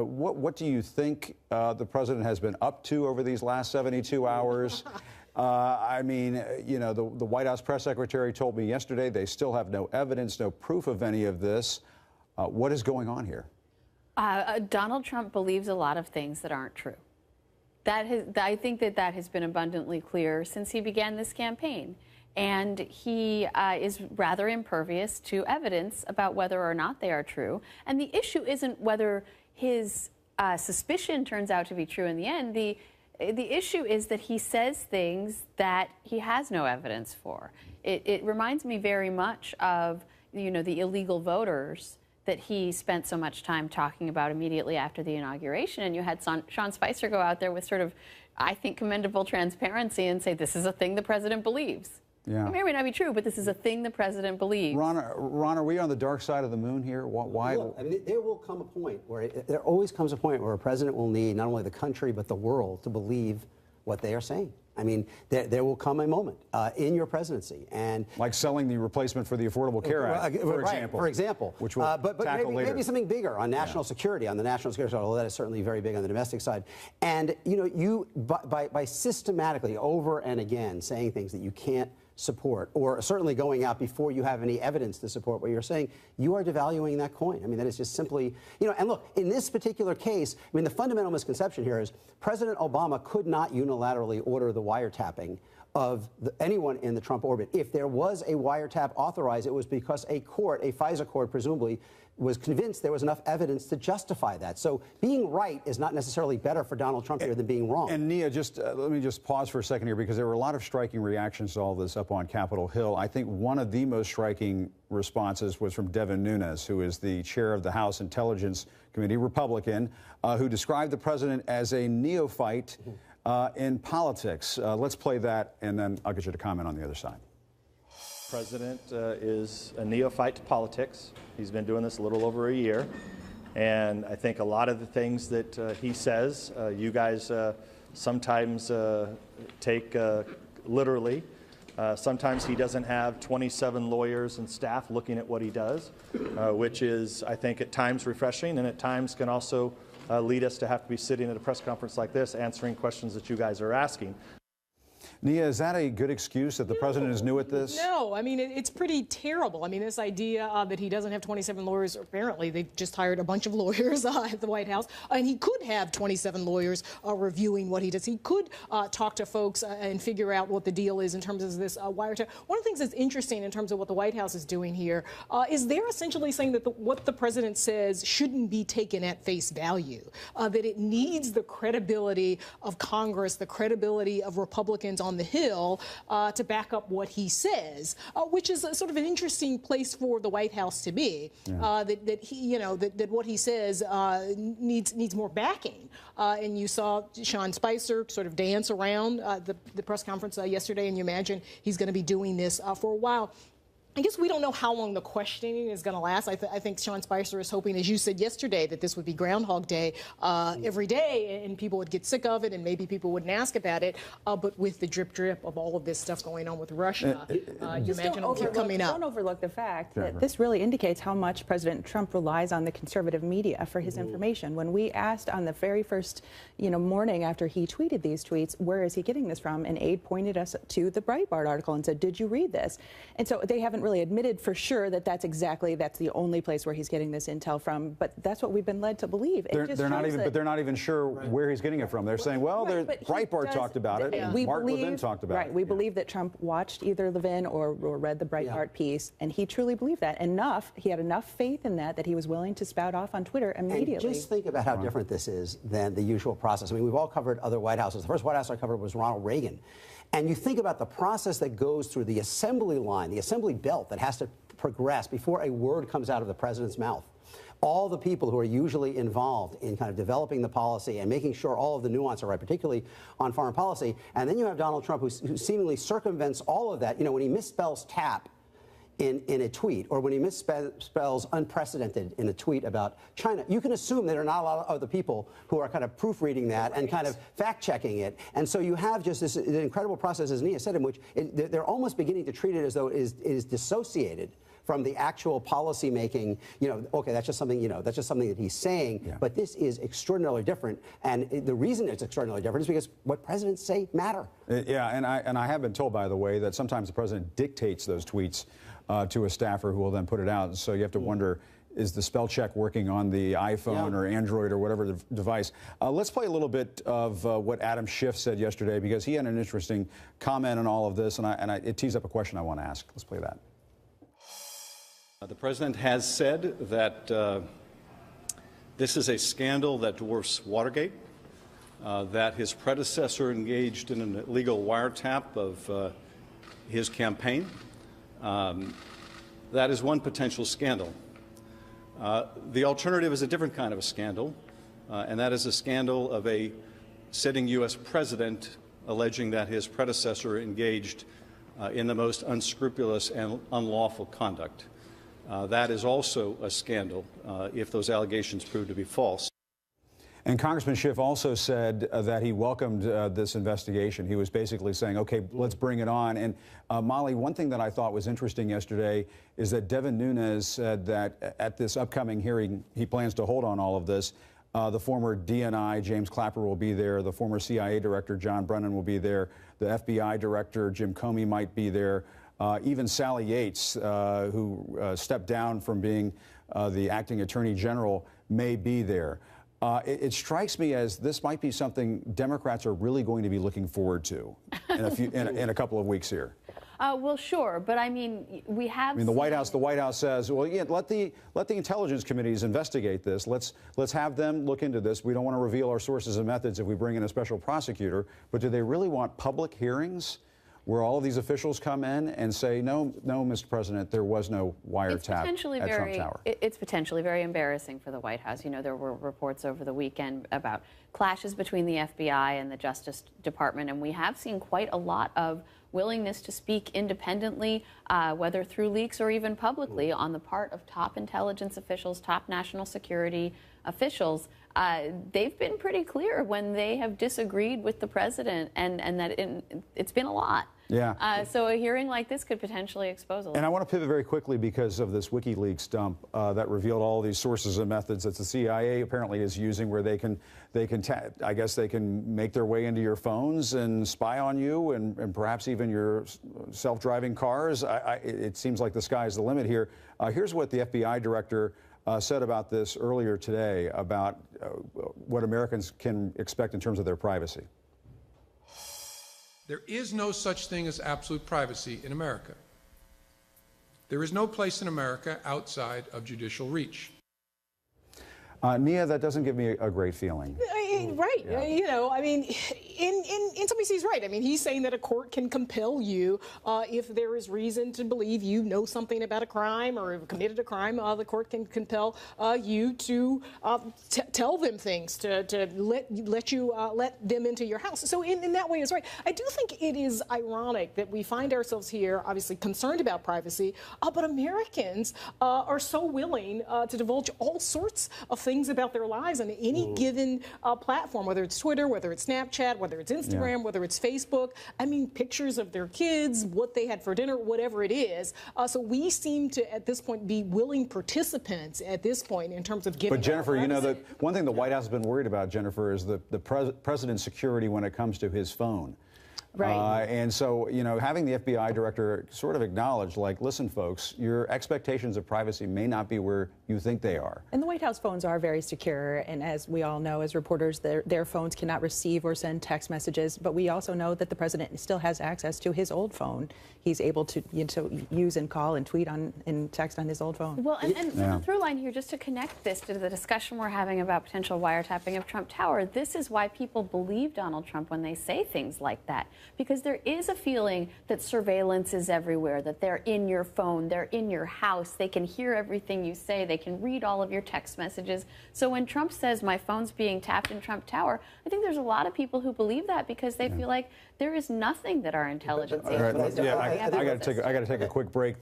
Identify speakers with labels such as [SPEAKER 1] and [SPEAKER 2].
[SPEAKER 1] What do you think the president has been up to over these last 72 hours? I mean, you know, the White House press secretary told me yesterday they still have no evidence, no proof of any of this. What is going on here?
[SPEAKER 2] Donald Trump believes a lot of things that aren't true. I think that has been abundantly clear since he began this campaign. And he is rather impervious to evidence about whether or not they are true. And the issue isn't whether his suspicion turns out to be true in the end. The issue is that he says things that he has no evidence for. It reminds me very much of, you know, the illegal voters that he spent so much time talking about immediately after the inauguration. And you had Sean Spicer go out there with sort of, I think, commendable transparency and say, this is a thing the president believes.
[SPEAKER 1] Yeah.
[SPEAKER 2] It may or may not be true, but this is a thing the president believes.
[SPEAKER 1] Ron, are we on the dark side of the moon here? Why?
[SPEAKER 3] Look, I mean, there will come a point where there always comes a point where a president will need not only the country but the world to believe what they are saying. I mean, there will come a moment in your presidency, and
[SPEAKER 1] like selling the replacement for the Affordable Care Act, for example, which we'll tackle later.
[SPEAKER 3] Maybe something bigger on national security, on the national security side, although that is certainly very big on the domestic side. And you know, by systematically over and again saying things that you can't support, or certainly going out before you have any evidence to support what you're saying, you are devaluing that coin. I mean, that is just simply, you know, and look, in this particular case, I mean, the fundamental misconception here is President Obama could not unilaterally order the wiretapping of anyone in the Trump orbit. If there was a wiretap authorized, it was because a court, a FISA court presumably, was convinced there was enough evidence to justify that. So being right is not necessarily better for Donald Trump here than being wrong.
[SPEAKER 1] And Nia, just let me just pause for a second here, because there were a lot of striking reactions to all this up on Capitol Hill. I think one of the most striking responses was from Devin Nunes, who is the chair of the House Intelligence Committee, Republican, who described the president as a neophyte in politics. Let's play that, and then I'll get you to comment on the other side.
[SPEAKER 4] President is a neophyte to politics. He's been doing this a little over a year. And I think a lot of the things that he says, you guys sometimes take literally. Sometimes he doesn't have 27 lawyers and staff looking at what he does, which is, I think, at times refreshing, and at times can also lead us to have to be sitting at a press conference like this answering questions that you guys are asking.
[SPEAKER 1] Nia, is that a good excuse that the president is new at this?
[SPEAKER 5] No, I mean, it's pretty terrible. I mean, this idea that he doesn't have 27 lawyers, apparently they've just hired a bunch of lawyers at the White House, and he could have 27 lawyers reviewing what he does. He could talk to folks and figure out what the deal is in terms of this wiretap. One of the things that's interesting in terms of what the White House is doing here is they're essentially saying that what the president says shouldn't be taken at face value, that it needs the credibility of Congress, the credibility of Republicans on the Hill to back up what he says, which is sort of an interesting place for the White House to be. Yeah. That he, you know, that what he says needs more backing. And you saw Sean Spicer sort of dance around the press conference yesterday, and you imagine he's going to be doing this for a while. I guess we don't know how long the questioning is going to last. I think Sean Spicer is hoping, as you said yesterday, that this would be Groundhog Day every day, and people would get sick of it, and maybe people wouldn't ask about it. But with the drip of all of this stuff going on with Russia, you imagine it'll keep coming up.
[SPEAKER 6] Don't overlook the fact that this really indicates how much President Trump relies on the conservative media for his information. When we asked on the very first, morning after he tweeted these tweets, where is he getting this from? An aide pointed us to the Breitbart article and said, "Did you read this?" And so they haven't really admitted for sure that that's the only place where he's getting this intel from, but that's what we've been led to believe.
[SPEAKER 1] They're not even sure where he's getting it from. They're saying, well, Breitbart talked about it, and Mark Levin talked about it.
[SPEAKER 6] We believe that Trump watched either Levin or read the Breitbart piece, and he truly believed that. He had enough faith in that he was willing to spout off on Twitter immediately.
[SPEAKER 3] And just think about how different this is than the usual process. I mean, we've all covered other White Houses. The first White House I covered was Ronald Reagan. And you think about the process that goes through the assembly line, the assembly belt that has to progress before a word comes out of the president's mouth. All the people who are usually involved in kind of developing the policy and making sure all of the nuance are right, particularly on foreign policy. And then you have Donald Trump, who seemingly circumvents all of that. When he misspells tap in a tweet, or when he misspells unprecedented in a tweet about China, you can assume there are not a lot of other people who are kind of proofreading that and kind of fact-checking it. And so you have just this incredible process, as Nia said, in which they're almost beginning to treat it as though it is dissociated from the actual policy making. Okay, that's just something that he's saying. But this is extraordinarily different, and the reason it's extraordinarily different is because what presidents say matter.
[SPEAKER 1] Yeah, and I have been told, by the way, that sometimes the president dictates those tweets to a staffer who will then put it out. So you have to wonder, is the spell check working on the iPhone or Android or whatever device? Let's play a little bit of what Adam Schiff said yesterday, because he had an interesting comment on all of this, and it tees up a question I want to ask. Let's play that.
[SPEAKER 7] The president has said that this is a scandal that dwarfs Watergate, that his predecessor engaged in an illegal wiretap of his campaign. That is one potential scandal. The alternative is a different kind of a scandal, and that is a scandal of a sitting U.S. president alleging that his predecessor engaged in the most unscrupulous and unlawful conduct. That is also a scandal if those allegations prove to be false.
[SPEAKER 1] And Congressman Schiff also said that he welcomed this investigation. He was basically saying, okay, let's bring it on. And Molly, one thing that I thought was interesting yesterday is that Devin Nunes said that at this upcoming hearing he plans to hold on all of this, the former DNI, James Clapper, will be there. The former CIA director, John Brennan, will be there. The FBI director, Jim Comey, might be there. Even Sally Yates, who stepped down from being the acting attorney general, may be there. It strikes me as this might be something Democrats are really going to be looking forward to in a couple of weeks here.
[SPEAKER 2] Well, sure, but I mean, we have.
[SPEAKER 1] I mean, the White House says, well, yeah, let the intelligence committees investigate this. Let's have them look into this. We don't want to reveal our sources and methods if we bring in a special prosecutor. But do they really want public hearings where all of these officials come in and say, no, Mr. President, there was no wiretap at Trump Tower?
[SPEAKER 2] It's potentially very embarrassing for the White House. You know, there were reports over the weekend about clashes between the FBI and the Justice Department, and we have seen quite a lot of willingness to speak independently, whether through leaks or even publicly, on the part of top intelligence officials, top national security officials. They've been pretty clear when they have disagreed with the president, and that it's been a lot.
[SPEAKER 1] Yeah.
[SPEAKER 2] So a hearing like this could potentially expose a lot.
[SPEAKER 1] And I want to pivot very quickly because of this WikiLeaks dump that revealed all these sources and methods that the CIA apparently is using, where I guess they can make their way into your phones and spy on you, and perhaps even your self-driving cars. It seems like the sky's the limit here. Here's what the FBI director said about this earlier today, about what Americans can expect in terms of their privacy.
[SPEAKER 8] There is no such thing as absolute privacy in America. There is no place in America outside of judicial reach.
[SPEAKER 1] Nia, that doesn't give me a great feeling.
[SPEAKER 5] Right.
[SPEAKER 1] Yeah.
[SPEAKER 5] You know, I mean, in some ways he's right. I mean, he's saying that a court can compel you if there is reason to believe you know something about a crime or have committed a crime. The court can compel you to tell them things, to let them into your house. So in that way, it's right. I do think it is ironic that we find ourselves here, obviously concerned about privacy, but Americans are so willing to divulge all sorts of things about their lives on any given platform, whether it's Twitter, whether it's Snapchat, whether it's Instagram, whether it's Facebook. I mean, pictures of their kids, what they had for dinner, whatever it is. So we seem to, at this point, be willing participants at this point in terms of giving.
[SPEAKER 1] But Jennifer, you know, the one thing the White House has been worried about, Jennifer, is the president's security when it comes to his phone.
[SPEAKER 2] Right.
[SPEAKER 1] And so, you know, having the FBI director sort of acknowledge, like, listen, folks, your expectations of privacy may not be where you think they are.
[SPEAKER 6] And the White House phones are very secure. And as we all know, as reporters, their phones cannot receive or send text messages. But we also know that the president still has access to his old phone. He's able to, use and call and tweet and text on his old phone.
[SPEAKER 2] Well, and the through line here, just to connect this to the discussion we're having about potential wiretapping of Trump Tower, this is why people believe Donald Trump when they say things like that. Because there is a feeling that surveillance is everywhere, that they're in your phone, they're in your house, they can hear everything you say, they can read all of your text messages. So when Trump says my phone's being tapped in Trump Tower, I think there's a lot of people who believe that because they feel like there is nothing that our intelligence agencies.
[SPEAKER 1] I got to take a quick break.